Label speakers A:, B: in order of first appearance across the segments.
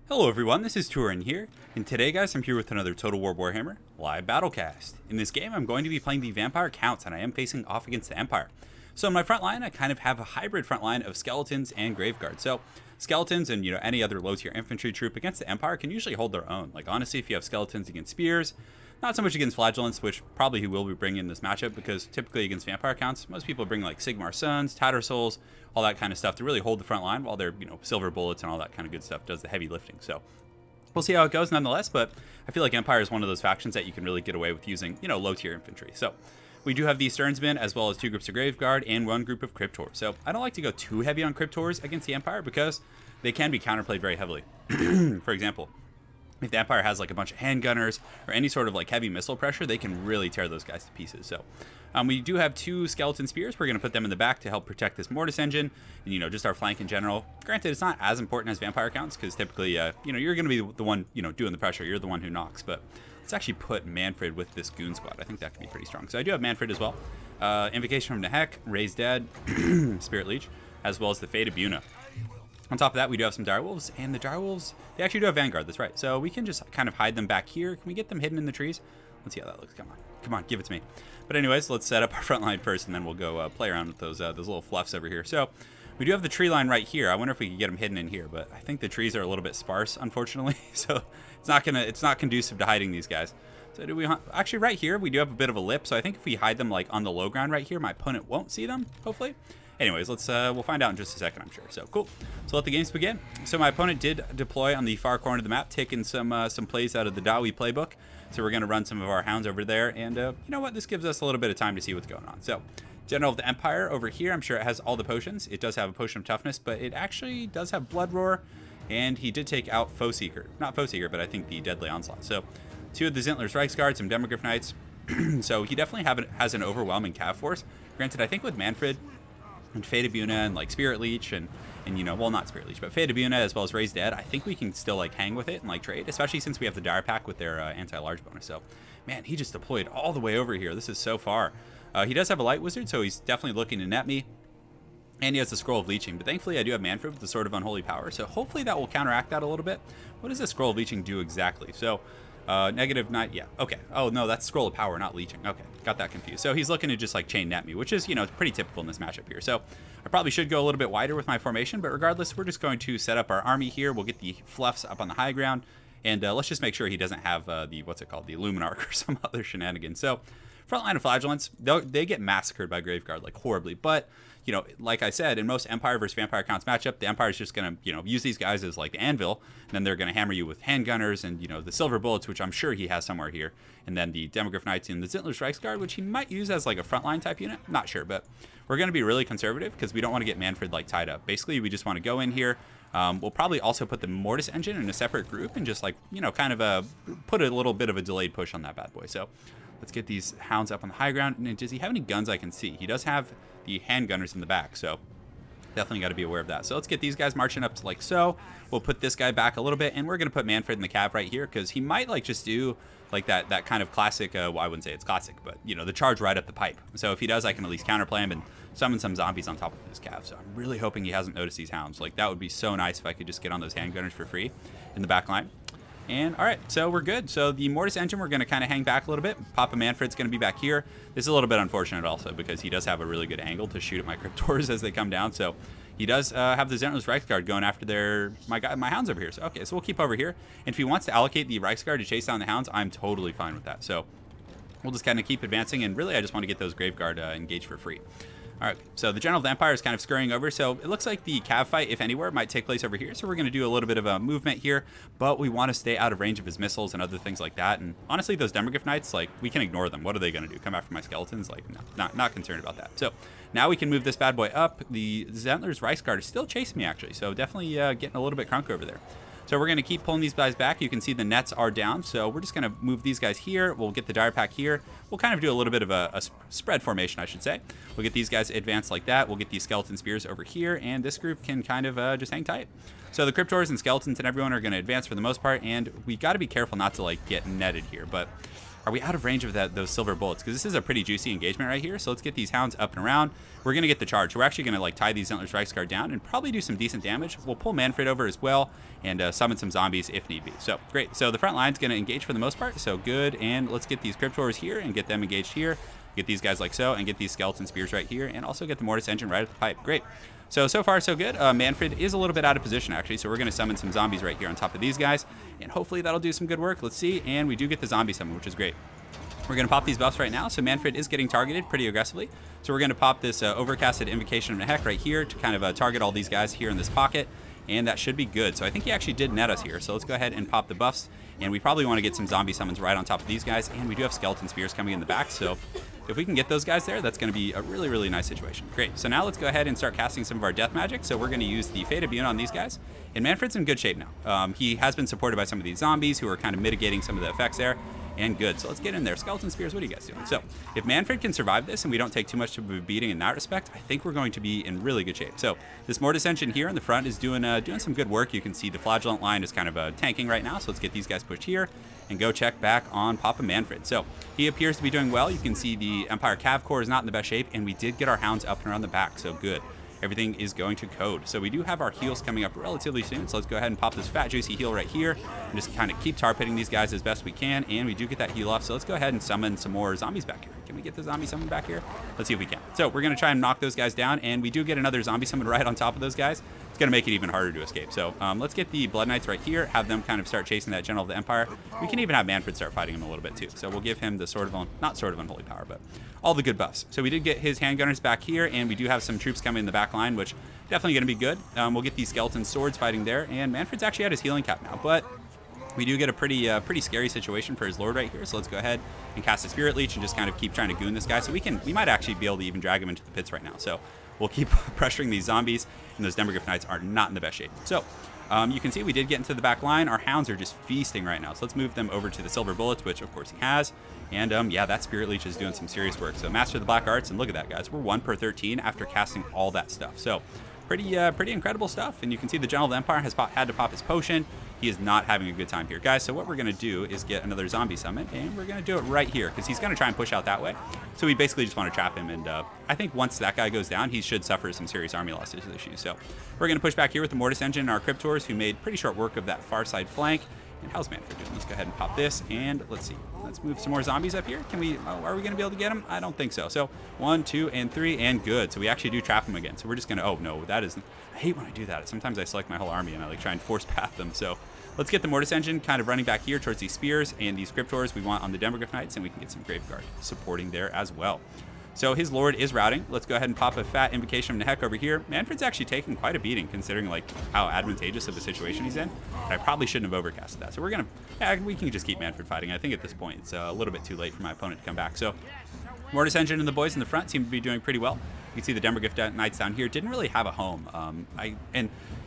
A: Hello everyone, this is Turin here, and today guys I'm here with another Total War Warhammer live BattleCast. In this game I'm going to be playing the Vampire Counts and I am facing off against the Empire. So in my front line I kind of have a hybrid front line of skeletons and graveguards. So skeletons and any other low tier infantry troop against the Empire can usually hold their own. Like honestly, if you have skeletons against spears, not so much against flagellants, which probably who will be bringing in this matchup, because typically against Vampire Counts, most people bring like Sigmar Suns, Tattersouls, all that kind of stuff to really hold the front line, while their silver bullets and all that kind of good stuff does the heavy lifting. So we'll see how it goes nonetheless, but I feel like Empire is one of those factions that you can really get away with using, low tier infantry. So we do have the Sternsmen, as well as 2 groups of Graveguard and 1 group of Cryptors. So I don't like to go too heavy on Cryptors against the Empire because they can be counterplayed very heavily. For example, if the Empire has like a bunch of handgunners or any sort of like heavy missile pressure, they can really tear those guys to pieces. So we do have 2 skeleton spears. We're going to put them in the back to help protect this mortis engine and, just our flank in general. Granted, it's not as important as Vampire Counts because typically, you're going to be the one, doing the pressure. You're the one who knocks. But let's actually put MANNFRED with this goon squad. I think that can be pretty strong. So I do have MANNFRED as well. Invocation from Nehek, Raise Dead, Spirit Leech, as well as the Fate of Buna. On top of that, we do have some direwolves, and the direwolves, they actually do have Vanguard, that's right. So we can just kind of hide them back here. Can we get them hidden in the trees? Let's see how that looks. Come on, give it to me. But anyways, let's set up our front line first, and then we'll go play around with those little fluffs over here. So we do have the tree line right here. I wonder if we can get them hidden in here, but I think the trees are a little bit sparse, unfortunately. So it's not conducive to hiding these guys. So do we actually right here we do have a bit of a lip. So I think if we hide them like on the low ground right here, my opponent won't see them, hopefully. Anyways, we'll find out in just a second, I'm sure. So cool. So let the games begin. So my opponent did deploy on the far corner of the map, taking some plays out of the Dawi playbook. So we're going to run some of our hounds over there, and you know what? This gives us a little bit of time to see what's going on. So General of the Empire over here, I'm sure it has all the potions. It does have a potion of toughness, but it actually does have Blood Roar, and he did take out Foe Seeker. Not Foe Seeker, but I think the Deadly Onslaught. So 2 of the Zintler's Reichsguard, some Demogryph Knights. So he definitely has an overwhelming cav force. Granted, I think with MANNFRED and Fate of Buna and like Spirit Leech and well, not Spirit Leech, but Fate of Buna as well as Raise Dead, I think we can still like hang with it and like trade, especially since we have the Dire Pack with their anti-large bonus. So man, he just deployed all the way over here. This is so far. He does have a Light Wizard, so he's definitely looking to net me, and he has the Scroll of Leeching, but thankfully I do have MANNFRED with the Sword of Unholy Power, so hopefully that will counteract that a little bit. What does the Scroll of Leeching do exactly? So -9, yeah, okay. Oh no, that's Scroll of Power, not Leeching. Okay, got that confused. So he's looking to just like chain net me, which is, pretty typical in this matchup here. So I probably should go a little bit wider with my formation, but regardless, we're just going to set up our army here. We'll get the fluffs up on the high ground, and let's just make sure he doesn't have the, what's it called, the Illuminarch or some other shenanigans. So front line of Flagellants, they get massacred by Graveguard like horribly, but like I said, in most Empire versus Vampire Counts matchup, the Empire is just going to, use these guys as like the anvil, and then they're going to hammer you with handgunners and, the silver bullets, which I'm sure he has somewhere here, and then the Demogryph Knights and the Zintler's Reichsguard, which he might use as like a frontline type unit. Not sure, but we're going to be really conservative because we don't want to get MANNFRED like tied up. Basically, we just want to go in here. We'll probably also put the Mortis engine in a separate group and just like, kind of put a little bit of a delayed push on that bad boy. So let's get these hounds up on the high ground. And does he have any guns I can see? He does have the handgunners in the back, so definitely got to be aware of that. So let's get these guys marching up to like so. We'll put this guy back a little bit, and we're going to put MANNFRED in the cav right here because he might like just do like that kind of classic, well, I wouldn't say it's classic, but the charge right up the pipe. So if he does, I can at least counterplay him and summon some zombies on top of his cav. So I'm really hoping he hasn't noticed these hounds. Like that would be so nice if I could just get on those handgunners for free in the back line. And all right, so we're good. So the Mortis engine, we're going to kind of hang back a little bit. Papa MANNFRED's going to be back here. This is a little bit unfortunate also because he does have a really good angle to shoot at my Cryptors as they come down. So he does have the Zentler's Reichsguard going after my hounds over here. So okay, so we'll keep over here. And if he wants to allocate the Reichsguard to chase down the hounds, I'm totally fine with that. So we'll just kind of keep advancing. And really, I just want to get those Graveguard engaged for free. All right, so the General of the Empire is kind of scurrying over, so it looks like the cav fight, if anywhere, might take place over here. So we're going to do a little bit of a movement here, but we want to stay out of range of his missiles and other things like that. And honestly, those Demogryph Knights, like, we can ignore them. What are they going to do? Come after my skeletons? Like, no, not concerned about that. So now we can move this bad boy up. The Zentler's Reichsguard is still chasing me, actually, so definitely getting a little bit crunk over there. So we're going to keep pulling these guys back. You can see the nets are down, so we're just going to move these guys here. We'll get the Dire Pack here. We'll kind of do a little bit of a spread formation, I should say. We'll get these guys advanced like that. We'll get these Skeleton Spears over here, and this group can kind of just hang tight. So the Cryptors and Skeletons and everyone are going to advance for the most part, and we got to be careful not to like get netted here. But all are we out of range of those silver bullets? Because this is a pretty juicy engagement right here. So let's get these hounds up and around. We're going to get the charge. We're actually going to like tie these Antler's Reichsguard down and probably do some decent damage. We'll pull Manfred over as well and summon some zombies if need be. So great. So the front line's going to engage for the most part. So good. And let's get these Crypt Wars here and get them engaged here. Get these guys like so and get these skeleton spears right here and also get the mortis engine right at the pipe. Great. So far so good. Manfred is a little bit out of position actually, so we're going to summon some zombies right here on top of these guys, and hopefully that'll do some good work. Let's see, and we do get the zombie summon, which is great. We're going to pop these buffs right now, so Manfred is getting targeted pretty aggressively. So we're going to pop this overcasted Invocation of Nehek right here to kind of target all these guys here in this pocket, and that should be good. So I think he actually did net us here, so let's go ahead and pop the buffs, and we probably want to get some zombie summons right on top of these guys, and we do have skeleton spears coming in the back, so if we can get those guys there, that's going to be a really, really nice situation. Great. So now let's go ahead and start casting some of our death magic. So we're going to use the Fate of Bune on these guys. And Manfred's in good shape now. He has been supported by some of these zombies who are kind of mitigating some of the effects there. And good. So let's get in there. Skeleton Spears, what are you guys doing? So if Manfred can survive this and we don't take too much of a beating in that respect, I think we're going to be in really good shape. So this Mortis engine here in the front is doing some good work. You can see the Flagellant line is kind of tanking right now. So let's get these guys pushed here and go check back on Papa Manfred. So he appears to be doing well. You can see the Empire Cav Corps is not in the best shape, and we did get our hounds up and around the back. So good. Everything is going to code. So we do have our heals coming up relatively soon. So let's go ahead and pop this fat juicy heal right here and just kind of keep tar pitting these guys as best we can. And we do get that heal off. So let's go ahead and summon some more zombies back here. Can we get the zombie summon back here? Let's see if we can. So we're going to try and knock those guys down, and we do get another zombie summon right on top of those guys. It's going to make it even harder to escape. So let's get the Blood Knights right here, have them kind of start chasing that General of the Empire. We can even have Manfred start fighting him a little bit too. So we'll give him the not Sword of Unholy Power, but all the good buffs. So we did get his handgunners back here, and we do have some troops coming in the back line, which definitely going to be good. We'll get these skeleton swords fighting there, and Manfred's actually at his healing cap now, but we do get a pretty scary situation for his lord right here. So let's go ahead and cast a Spirit Leech and just kind of keep trying to goon this guy. So we might actually be able to even drag him into the pits right now. So we'll keep pressuring these zombies, and those Demogryph Knights are not in the best shape. So you can see we did get into the back line. Our hounds are just feasting right now. So let's move them over to the Silver Bullets, which of course he has. And yeah, that Spirit Leech is doing some serious work. So Master of the Black Arts, and look at that, guys. We're 1 per 13 after casting all that stuff. So pretty incredible stuff. And you can see the General of the Empire has had to pop his potion. He is not having a good time here, guys. So what we're going to do is get another zombie summon, and we're going to do it right here because he's going to try and push out that way. So we basically just want to trap him, and I think once that guy goes down, he should suffer some serious army losses issues. So we're going to push back here with the Mortis engine and our Cryptors, who made pretty short work of that far side flank. And how's Manfred doing? Let's go ahead and pop this, and let's see. Let's move some more zombies up here. Can we? Are we going to be able to get them? I don't think so. So 1, 2, and 3, and good. So we actually do trap them again. So we're just going to. Oh no, that is. I hate when I do that. Sometimes I select my whole army and I like try and force path them. So let's get the Mortis engine kind of running back here towards these spears and these Cryptors we want on the Demogryph Knights, and we can get some Graveguard supporting there as well. So his lord is routing. Let's go ahead and pop a fat Invocation of Nehek over here. Manfred's actually taking quite a beating considering like how advantageous of a situation he's in. And I probably shouldn't have overcasted that. So we're we can just keep Manfred fighting. I think at this point it's a little bit too late for my opponent to come back. So Mortis engine and the boys in the front seem to be doing pretty well. You can see the Demogryph Knights down here didn't really have a home.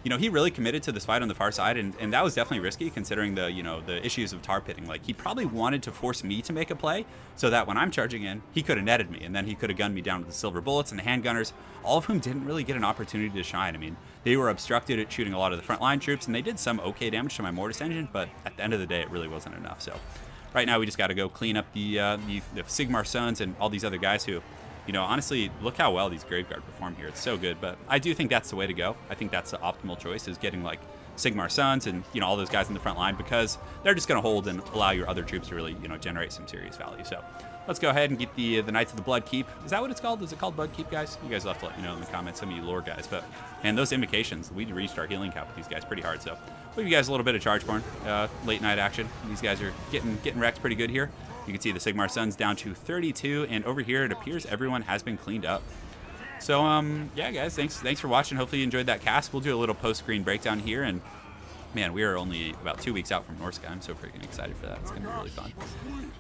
A: You know, he really committed to this fight on the far side, and that was definitely risky considering the issues of tar pitting. Like, he probably wanted to force me to make a play so that when I'm charging in, he could have netted me, and then he could have gunned me down with the Silver Bullets and the handgunners, all of whom didn't really get an opportunity to shine. I mean, they were obstructed at shooting a lot of the frontline troops, and they did some okay damage to my Mortis engine, but at the end of the day, it really wasn't enough. So right now, we just got to go clean up the Sigmar Sons and all these other guys who, you know, honestly, look how well these Graveguard perform here. It's so good, but I do think that's the way to go. I think that's the optimal choice, is getting like Sigmar Sons and, you know, all those guys in the front line, because they're just going to hold and allow your other troops to really, you know, generate some serious value. So let's go ahead and get the Knights of the Blood Keep. Is that what it's called? Is it called Blood Keep, guys? You guys will have to let me know in the comments, some of you lore guys. But, and those invocations, we reached our healing cap with these guys pretty hard. So we'll give you guys a little bit of Chargeborn late night action. These guys are getting wrecked pretty good here. You can see the Sigmar Sons down to 32, and over here it appears everyone has been cleaned up. So yeah, guys, thanks for watching. Hopefully you enjoyed that cast. We'll do a little post-screen breakdown here, and man, we are only about 2 weeks out from Norska. I'm so freaking excited for that. It's going to be really fun.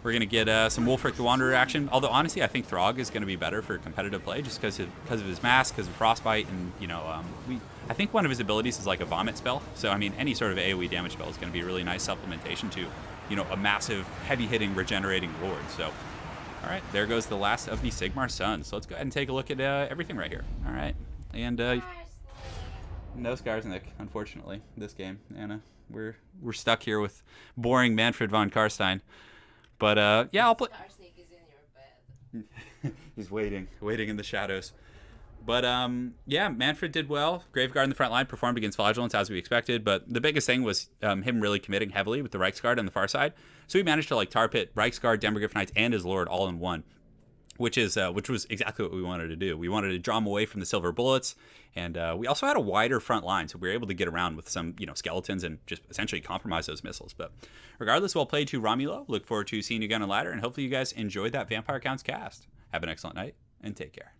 A: We're going to get some Wulfric the Wanderer action, although honestly I think Throg is going to be better for competitive play just because of his mask, because of Frostbite, and you know, I think one of his abilities is like a vomit spell. So I mean, any sort of AoE damage spell is going to be a really nice supplementation to, you know, a massive, heavy-hitting, regenerating lord. So, all right, there goes the last of the Sigmar Sons. So let's go ahead and take a look at everything right here. All right, and no scars, Nick, unfortunately, this game. Anna, we're stuck here with boring Manfred von Karstein. But yeah, I'll play.
B: Snake is in your bed.
A: He's waiting in the shadows. But yeah, MANNFRED did well. Graveguard in the front line performed against Flagellants as we expected, but the biggest thing was him really committing heavily with the Reiksguard on the far side. So he managed to like tar pit Reiksguard, Denver Knights, and his Lord all in one, which was exactly what we wanted to do. We wanted to draw him away from the silver bullets, and we also had a wider front line, so we were able to get around with some skeletons and just essentially compromise those missiles. But regardless, well played to Romulo. Look forward to seeing you again on ladder, and hopefully you guys enjoyed that Vampire Counts cast. Have an excellent night and take care.